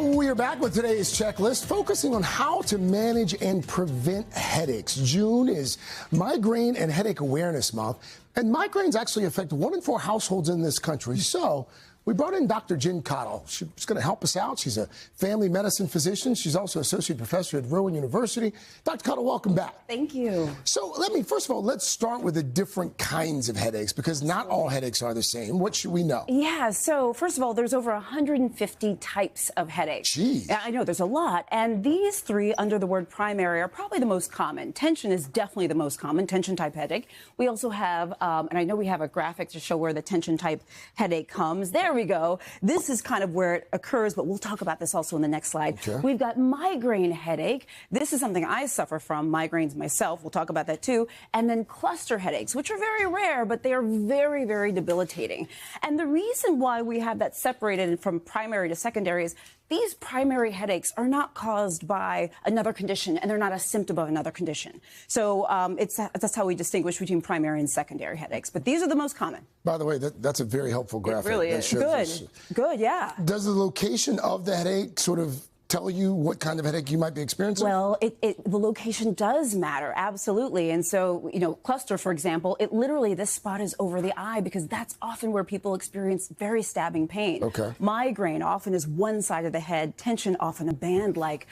We are back with today's checklist, focusing on how to manage and prevent headaches. June is Migraine and Headache Awareness Month, and migraines actually affect 1 in 4 households in this country. So we brought in Dr. Caudle. She's going to help us out. She's a family medicine physician. She's also associate professor at Rowan University. Dr. Caudle, welcome back. Thank you. So first of all, let's start with the different kinds of headaches, because not all headaches are the same. What should we know? Yeah, so first of all, there's over 150 types of headaches. Jeez. Yeah, I know, there's a lot. And these three under the word primary are probably the most common. Tension is definitely the most common, tension type headache. We also have, and I know we have a graphic to show where the tension type headache comes. There we go. This is kind of where it occurs, but we'll talk about this also in the next slide. Okay. We've got migraine headache. This is something I suffer from, migraines myself. We'll talk about that too. And then cluster headaches, which are very rare, but they are very, very debilitating. And the reason why we have that separated from primary to secondary is these primary headaches are not caused by another condition, and they're not a symptom of another condition. So that's how we distinguish between primary and secondary headaches. But these are the most common. By the way, that's a very helpful graphic. It really is. Good, yeah. Does the location of the headache sort of tell you what kind of headache you might be experiencing? Well, the location does matter, absolutely. And so, cluster, for example, this spot is over the eye because that's often where people experience very stabbing pain. Okay. Migraine often is one side of the head, tension often a band-like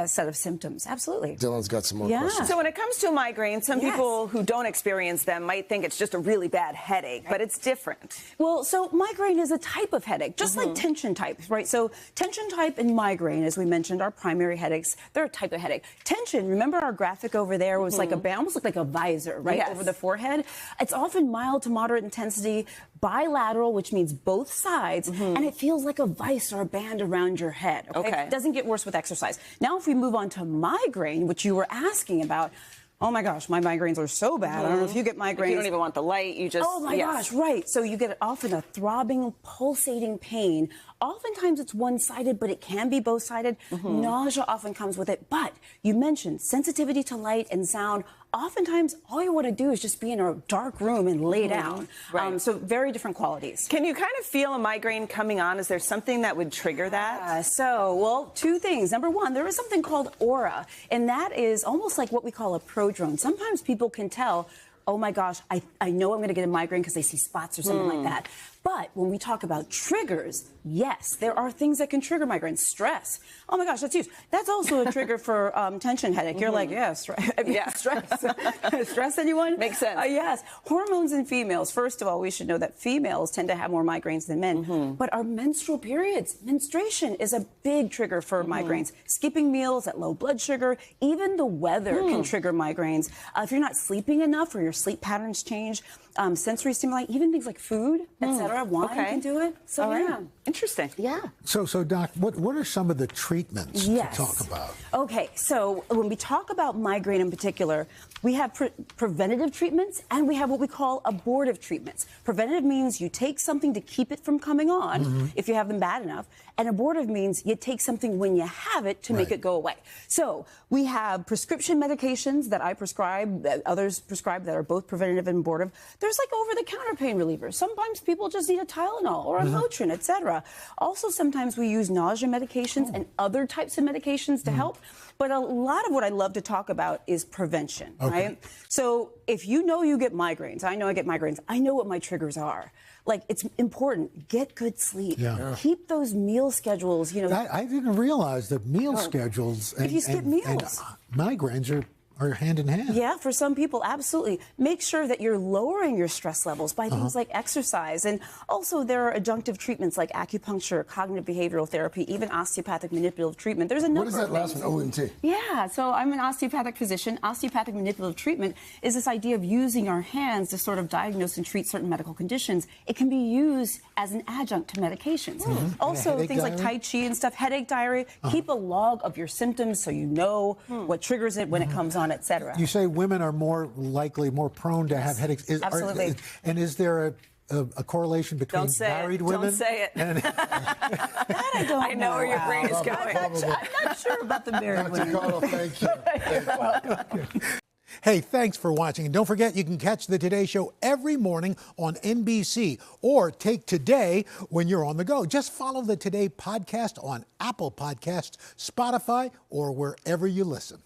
set of symptoms. Absolutely. Dylan's got some more questions. So when it comes to migraine, some people who don't experience them might think it's just a really bad headache, but it's different. Well, so migraine is a type of headache, just like tension type, right? So tension type and migraine, as we mentioned, are primary headaches. They're a type of headache. Tension, remember our graphic over there was like a band, almost like a visor, right, over the forehead? It's often mild to moderate intensity, bilateral, which means both sides, and it feels like a vice or a band around your head. Okay? It doesn't get worse with exercise. Now, if we move on to migraine, which you were asking about, oh my gosh, my migraines are so bad. I don't know if you get migraines. If you don't even want the light, you just... Oh my gosh, right. So you get often a throbbing, pulsating pain. Oftentimes it's one-sided, but it can be both-sided. Nausea often comes with it. But you mentioned sensitivity to light and sound. Oftentimes, all you want to do is just be in a dark room and lay down. Right. So very different qualities. Can you kind of feel a migraine coming on? Is there something that would trigger that? Well, two things. Number one, there is something called aura, and that is almost like what we call a prodrome. Sometimes people can tell, oh my gosh, I know I'm going to get a migraine because they see spots or something like that. But when we talk about triggers, yes, there are things that can trigger migraines. Stress. Oh my gosh, that's huge. That's also a trigger for tension headache. You're like, yeah, stress. Stress, anyone? Makes sense. Yes. Hormones in females. First of all, we should know that females tend to have more migraines than men. But our menstrual periods, menstruation is a big trigger for migraines. Skipping meals at low blood sugar, even the weather can trigger migraines. If you're not sleeping enough or your sleep patterns change, sensory stimuli, even things like food, etc. Wine can do it. So yeah, interesting. Yeah. So Doc, what are some of the treatments to talk about? Okay, so when we talk about migraine in particular, we have preventative treatments and we have what we call abortive treatments. Preventative means you take something to keep it from coming on if you have them bad enough, and abortive means you take something when you have it to make it go away. So we have prescription medications that I prescribe, that others prescribe, that are both preventative and abortive. There's like over-the-counter pain relievers. Sometimes people just need a Tylenol or a Motrin, etc. Also, sometimes we use nausea medications and other types of medications to help. But a lot of what I love to talk about is prevention, right? So if you know you get migraines, I know I get migraines, I know what my triggers are. Like, it's important. Get good sleep. Keep those meal schedules, I didn't realize that meal schedules if you skip meals, migraines are hand in hand. Yeah, for some people, absolutely. Make sure that you're lowering your stress levels by things like exercise. And also there are adjunctive treatments like acupuncture, cognitive behavioral therapy, even osteopathic manipulative treatment. There's a number of things. What is that last one, OMT? Yeah, so I'm an osteopathic physician. Osteopathic manipulative treatment is this idea of using our hands to sort of diagnose and treat certain medical conditions. It can be used as an adjunct to medications. Also, things like Tai Chi and stuff, headache diary. Keep a log of your symptoms so you know what triggers it when it comes on, etc. You say women are more likely, more prone to have headaches. Absolutely. And is there a correlation between married women? Don't say it. That I don't know. I know where your brain is going. I'm not sure about the married women. Dr. Caudle, thank you. You're welcome. Hey, thanks for watching. And don't forget, you can catch the Today Show every morning on NBC or take Today when you're on the go. Just follow the Today podcast on Apple Podcasts, Spotify, or wherever you listen.